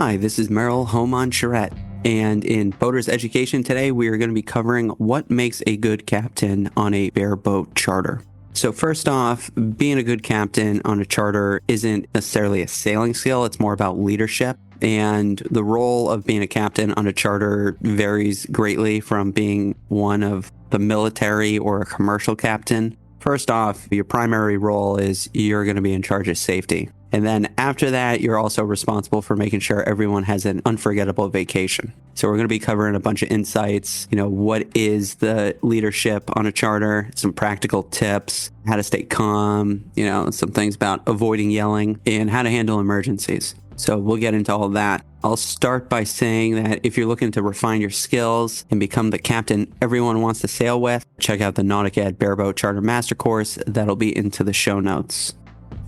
Hi, this is Merrill home on Charette. And in Boaters Education today, we are going to be covering what makes a good captain on a bareboat charter. So first off, being a good captain on a charter isn't necessarily a sailing skill. It's more about leadership. And the role of being a captain on a charter varies greatly from being one of the military or a commercial captain. First off, your primary role is you're going to be in charge of safety. And then after that, you're also responsible for making sure everyone has an unforgettable vacation. So we're going to be covering a bunch of insights, what is the leadership on a charter, some practical tips, how to stay calm, some things about avoiding yelling, and how to handle emergencies. So we'll get into all of that. I'll start by saying that if you're looking to refine your skills and become the captain everyone wants to sail with, check out the Nautic Ed Bareboat Charter Master Course. That'll be into the show notes.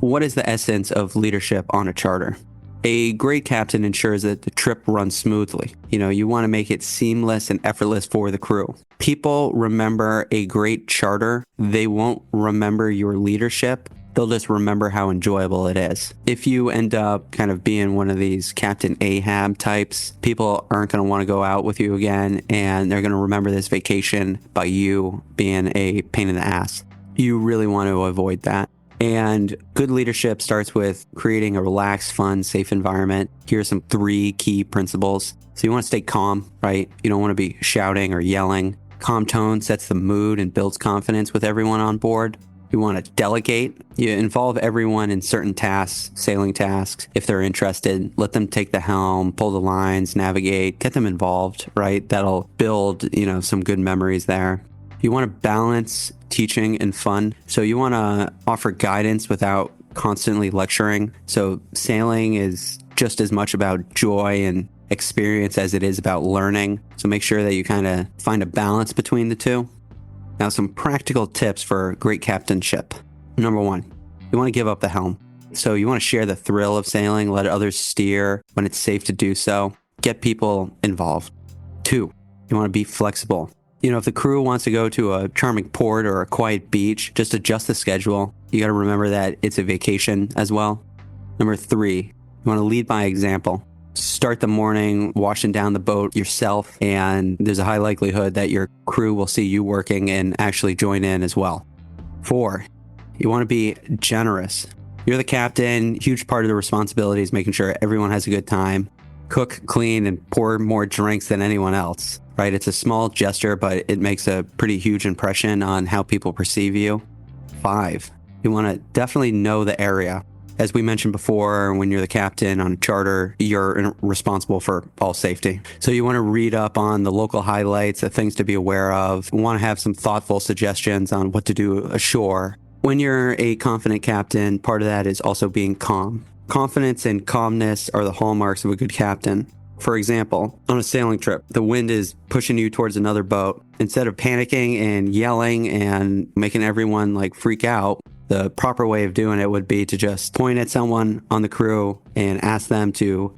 What is the essence of leadership on a charter? A great captain ensures that the trip runs smoothly. You want to make it seamless and effortless for the crew. People remember a great charter. They won't remember your leadership. They'll just remember how enjoyable it is. If you end up kind of being one of these Captain Ahab types, people aren't going to want to go out with you again, and they're going to remember this vacation by you being a pain in the ass. You really want to avoid that. And good leadership starts with creating a relaxed, fun, safe environment. Here are some 3 key principles. So you want to stay calm, right? You don't want to be shouting or yelling. Calm tone sets the mood and builds confidence with everyone on board. You want to delegate. You involve everyone in certain tasks, sailing tasks. If they're interested, let them take the helm, pull the lines, navigate, get them involved, right? That'll build, some good memories there. You want to balance teaching and fun. So you want to offer guidance without constantly lecturing. So sailing is just as much about joy and experience as it is about learning. So make sure that you kind of find a balance between the two. Now, some practical tips for great captainship. Number 1, you want to give up the helm. So you want to share the thrill of sailing, let others steer when it's safe to do so, get people involved. 2, you want to be flexible. If the crew wants to go to a charming port or a quiet beach, just adjust the schedule. You got to remember that it's a vacation as well. Number 3, you want to lead by example. Start the morning washing down the boat yourself, and there's a high likelihood that your crew will see you working and actually join in as well. 4, you want to be generous. You're the captain. Huge part of the responsibility is making sure everyone has a good time. Cook, clean, and pour more drinks than anyone else, right? It's a small gesture, but it makes a pretty huge impression on how people perceive you. 5, you want to definitely know the area. As we mentioned before, when you're the captain on a charter, you're responsible for all safety. So you want to read up on the local highlights, the things to be aware of. You want to have some thoughtful suggestions on what to do ashore. When you're a confident captain, part of that is also being calm. Confidence and calmness are the hallmarks of a good captain. For example, on a sailing trip, the wind is pushing you towards another boat. Instead of panicking and yelling and making everyone freak out, the proper way of doing it would be to just point at someone on the crew and ask them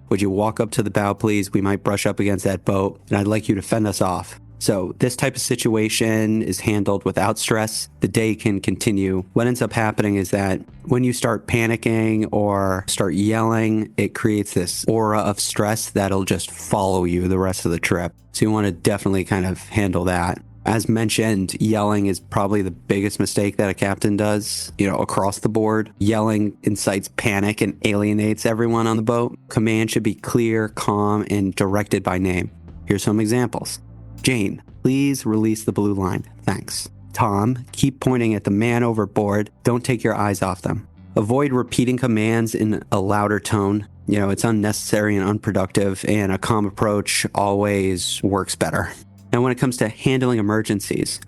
would you walk up to the bow, please? We might brush up against that boat, and I'd like you to fend us off. So this type of situation is handled without stress. The day can continue. What ends up happening is that when you start panicking or start yelling, it creates this aura of stress that'll just follow you the rest of the trip. So you want to definitely kind of handle that. As mentioned, yelling is probably the biggest mistake that a captain does, across the board. Yelling incites panic and alienates everyone on the boat. Command should be clear, calm, and directed by name. Here's some examples. Jane, please release the blue line. Thanks. Tom, keep pointing at the man overboard. Don't take your eyes off them. Avoid repeating commands in a louder tone. It's unnecessary and unproductive, and a calm approach always works better. And when it comes to handling emergencies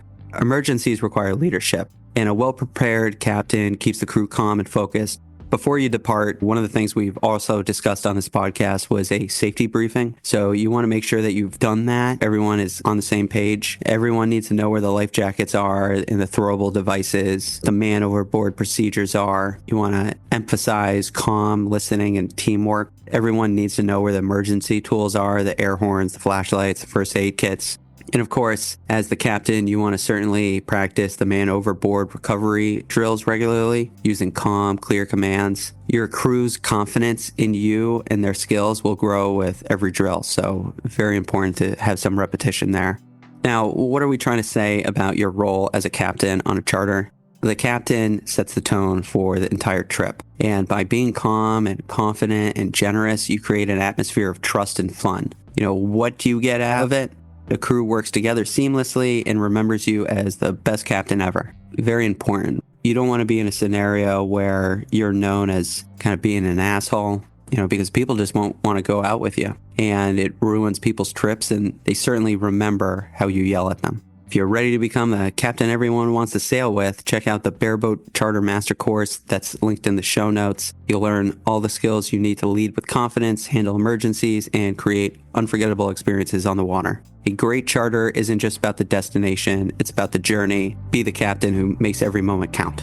require leadership, and a well-prepared captain keeps the crew calm and focused. Before you depart, one of the things we've also discussed on this podcast was a safety briefing. So you want to make sure that you've done that. Everyone is on the same page. Everyone needs to know where the life jackets are and the throwable devices, the man overboard procedures are. You want to emphasize calm listening and teamwork. Everyone needs to know where the emergency tools are, the air horns, the flashlights, the first aid kits. And of course, as the captain, you want to certainly practice the man overboard recovery drills regularly using calm, clear commands. Your crew's confidence in you and their skills will grow with every drill, so very important to have some repetition there. Now, what are we trying to say about your role as a captain on a charter? The captain sets the tone for the entire trip, and by being calm and confident and generous, you create an atmosphere of trust and fun. What do you get out of it? The crew works together seamlessly and remembers you as the best captain ever. Very important. You don't want to be in a scenario where you're known as kind of being an asshole, because people just won't want to go out with you. And it ruins people's trips, and they certainly remember how you yell at them. If you're ready to become a captain everyone wants to sail with, check out the Bareboat Charter Master Course that's linked in the show notes. You'll learn all the skills you need to lead with confidence, handle emergencies, and create unforgettable experiences on the water. A great charter isn't just about the destination, it's about the journey. Be the captain who makes every moment count.